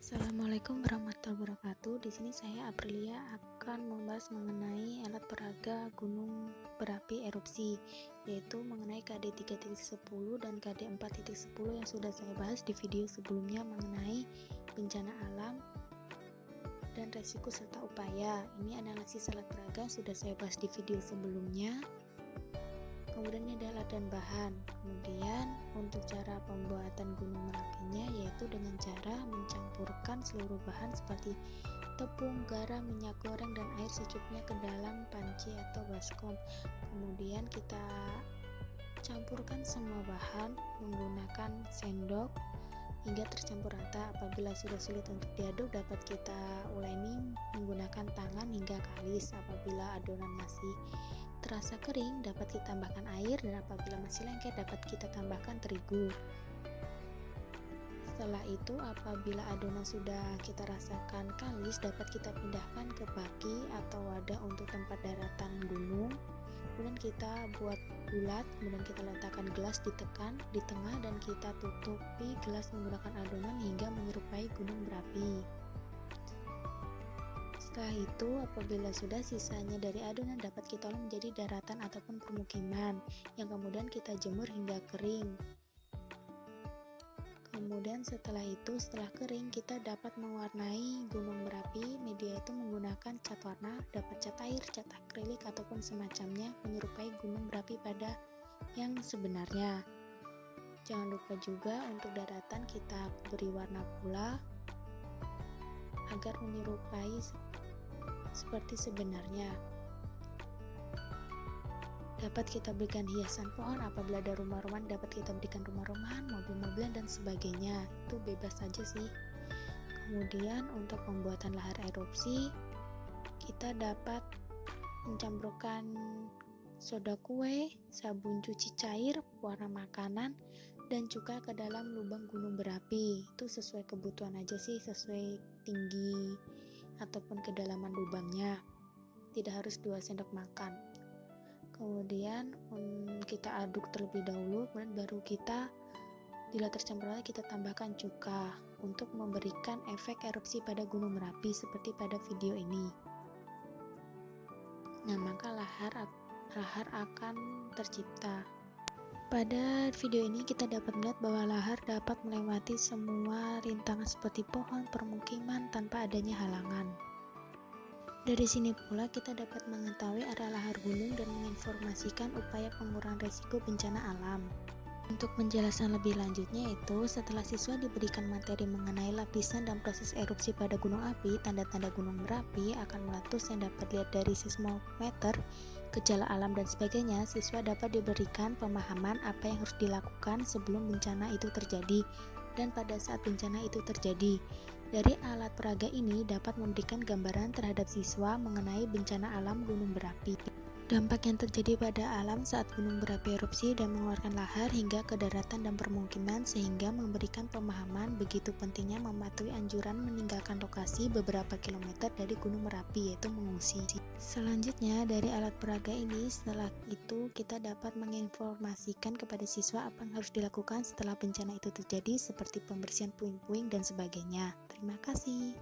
Assalamualaikum warahmatullahi wabarakatuh. Di sini saya Aprilia akan membahas mengenai alat peraga gunung berapi erupsi, yaitu mengenai KD 3.10 dan KD 4.10 yang sudah saya bahas di video sebelumnya mengenai bencana alam dan resiko serta upaya. Ini analisis alat peraga sudah saya bahas di video sebelumnya. Kemudian ini adalah alat dan bahan. Kemudian untuk cara pembuatan gunung merapinya yaitu dengan cara mencampurkan seluruh bahan seperti tepung, garam, minyak goreng, dan air secukupnya ke dalam panci atau baskom. Kemudian kita campurkan semua bahan menggunakan sendok hingga tercampur rata. Apabila sudah sulit untuk diaduk, dapat kita uleni menggunakan tangan hingga kalis. Apabila adonan masih terasa kering, dapat kita tambahkan air, dan apabila masih lengket, dapat kita tambahkan terigu. Setelah itu, apabila adonan sudah kita rasakan kalis, dapat kita pindahkan ke baki atau wadah untuk tempat daratan gunung. Kemudian kita buat bulat, kemudian kita letakkan gelas ditekan di tengah dan kita tutupi gelas menggunakan adonan hingga menyerupai gunung berapi. Setelah itu, apabila sudah, sisanya dari adonan dapat kita olah menjadi daratan ataupun permukiman yang kemudian kita jemur hingga kering. Kemudian setelah kering, kita dapat mewarnai gunung berapi. Media itu menggunakan cat warna, dapat cat air, cat akrilik, ataupun semacamnya menyerupai gunung berapi pada yang sebenarnya. Jangan lupa juga untuk daratan kita beri warna pula agar menyerupai seperti sebenarnya. Dapat kita berikan hiasan pohon, apabila ada rumah-rumah dapat kita berikan rumah-rumahan, mobil-mobilan, dan sebagainya. Itu bebas saja sih. Kemudian untuk pembuatan lahar erupsi, kita dapat mencampurkan soda kue, sabun cuci cair, warna makanan, dan cuka ke dalam lubang gunung berapi. Itu sesuai kebutuhan aja sih, sesuai tinggi ataupun kedalaman lubangnya. Tidak harus 2 sendok makan. Kemudian kita aduk terlebih dahulu, kemudian baru kita, bila tercampur rata, kita tambahkan cuka untuk memberikan efek erupsi pada gunung Merapi seperti pada video ini. Nah, maka lahar akan tercipta. Pada video ini kita dapat melihat bahwa lahar dapat melewati semua rintangan seperti pohon, permukiman tanpa adanya halangan. Dari sini pula kita dapat mengetahui arah lahar gunung dan menginformasikan upaya pengurangan risiko bencana alam. Untuk penjelasan lebih lanjutnya itu, setelah siswa diberikan materi mengenai lapisan dan proses erupsi pada gunung api, tanda-tanda gunung berapi akan meletus yang dapat dilihat dari seismometer, gejala alam, dan sebagainya, siswa dapat diberikan pemahaman apa yang harus dilakukan sebelum bencana itu terjadi dan pada saat bencana itu terjadi. Dari alat peraga ini dapat memberikan gambaran terhadap siswa mengenai bencana alam gunung berapi, dampak yang terjadi pada alam saat gunung berapi erupsi dan mengeluarkan lahar hingga ke daratan dan permukiman, sehingga memberikan pemahaman begitu pentingnya mematuhi anjuran meninggalkan lokasi beberapa kilometer dari gunung Merapi, yaitu mengungsi. Selanjutnya, dari alat peraga ini, setelah itu kita dapat menginformasikan kepada siswa apa yang harus dilakukan setelah bencana itu terjadi, seperti pembersihan puing-puing dan sebagainya. Terima kasih.